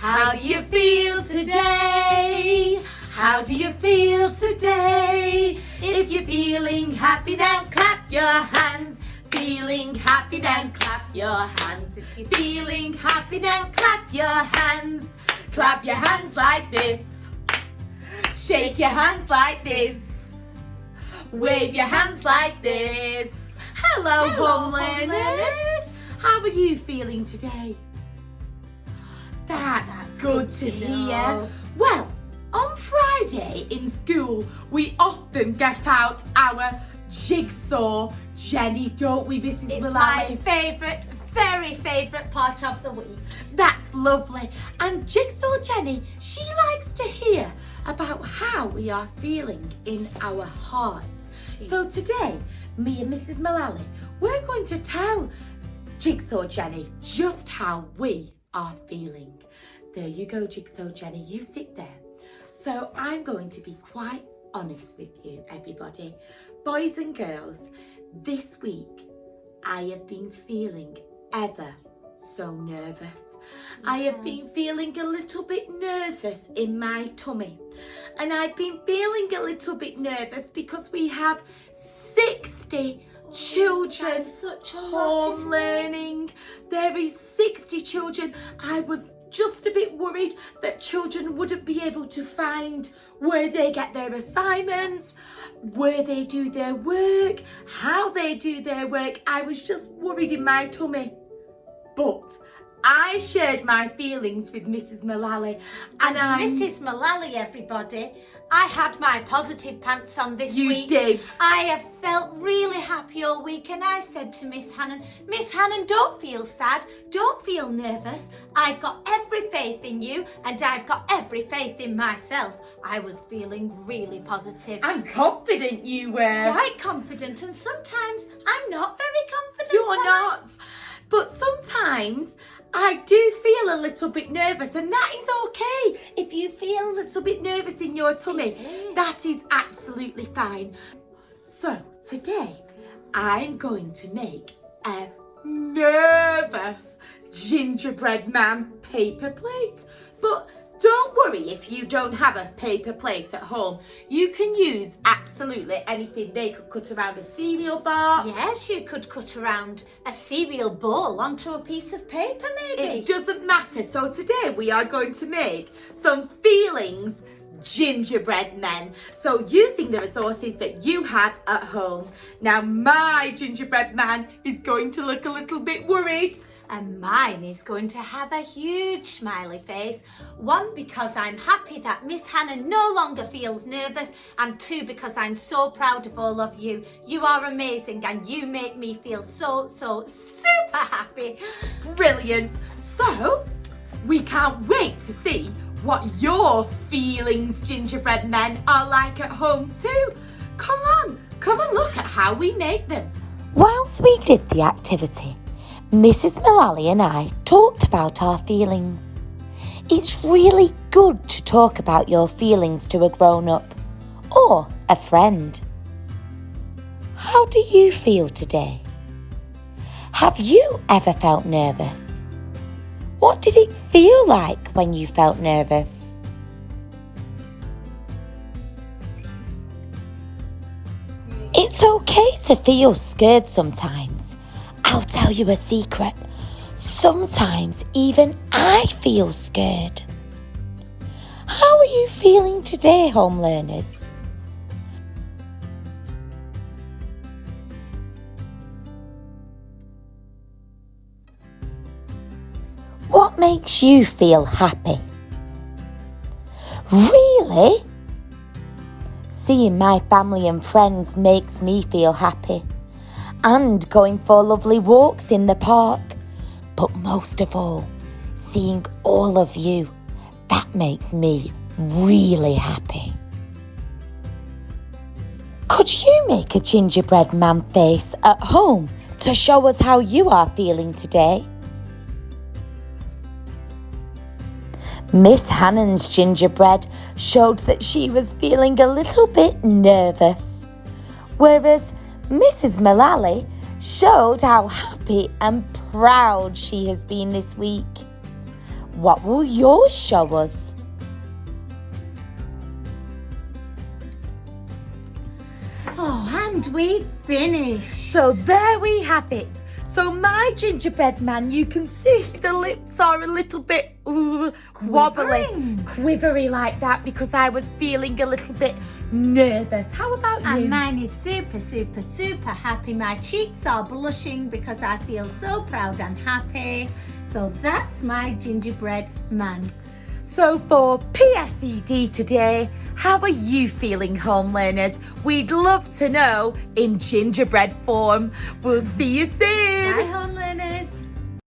How do you feel today? How do you feel today? If you're feeling happy, then clap your hands. Feeling happy, then clap your hands. If you're feeling happy, then clap your hands. Clap your hands like this. Shake your hands like this. Wave your hands like this. Hello, home learners. How are you feeling today? That's good to hear. Well, on Friday in school, we often get out our Jigsaw, Jenny, don't we, Mrs. It's Malali? my very favourite part of the week. That's lovely. And Jigsaw Jenny, she likes to hear about how we are feeling in our hearts. So today, me and Mrs. Malali, we're going to tell Jigsaw Jenny just how we are feeling. There you go, Jigsaw Jenny, you sit there. So I'm going to be quite honest with you, everybody. Boys and girls, this week I have been feeling ever so nervous. I have been feeling a little bit nervous in my tummy. And I've been feeling a little bit nervous because we have 60 children That's such a lot, home learning. There is 60 children. I was just a bit worried that children wouldn't be able to find where they get their assignments, where they do their work, how they do their work. I was just worried in my tummy. But I shared my feelings with Mrs. Malali. And Mrs. Malali, everybody, I had my positive pants on this week. You did. I have felt really happy all week, and I said to Miss Hannon, don't feel sad, don't feel nervous. I've got every faith in you, and I've got every faith in myself. I was feeling really positive. And confident you were. Quite confident, and sometimes I'm not very confident. You're not. But sometimes I do feel a little bit nervous, and that is okay. If you feel a little bit nervous in your tummy, that is absolutely fine. So today, I'm going to make a nervous gingerbread man paper plate. But don't worry if you don't have a paper plate at home. You can use absolutely anything. They could cut around a cereal box. Yes, you could cut around a cereal bowl onto a piece of paper, maybe. It doesn't matter. So today we are going to make some feelings gingerbread men. So using the resources that you have at home. Now my gingerbread man is going to look a little bit worried. And mine is going to have a huge smiley face. One, because I'm happy that Miss Hannah no longer feels nervous, and two, because I'm so proud of all of you. You are amazing and you make me feel so super happy. Brilliant. So we can't wait to see what your feelings gingerbread men are like at home too. Come on, come and look at how we make them. Whilst we did the activity, Mrs. Malali and I talked about our feelings. It's really good to talk about your feelings to a grown-up or a friend. How do you feel today? Have you ever felt nervous? What did it feel like when you felt nervous? It's okay to feel scared sometimes. I'll tell you a secret. Sometimes even I feel scared. How are you feeling today, home learners? What makes you feel happy? Really? Seeing my family and friends makes me feel happy. And going for lovely walks in the park. But most of all, seeing all of you, that makes me really happy. Could you make a gingerbread man face at home to show us how you are feeling today? Miss Hannon's gingerbread showed that she was feeling a little bit nervous, whereas Mrs. Malali showed how happy and proud she has been this week. What will yours show us? Oh, and we finished. So there we have it. So my gingerbread man, you can see the lips are a little bit wobbly, quivery like that because I was feeling a little bit nervous. How about you? And mine is super, super, super happy. My cheeks are blushing because I feel so proud and happy. So that's my gingerbread man. So for PSED today, how are you feeling, home learners? We'd love to know in gingerbread form. We'll see you soon. Bye, home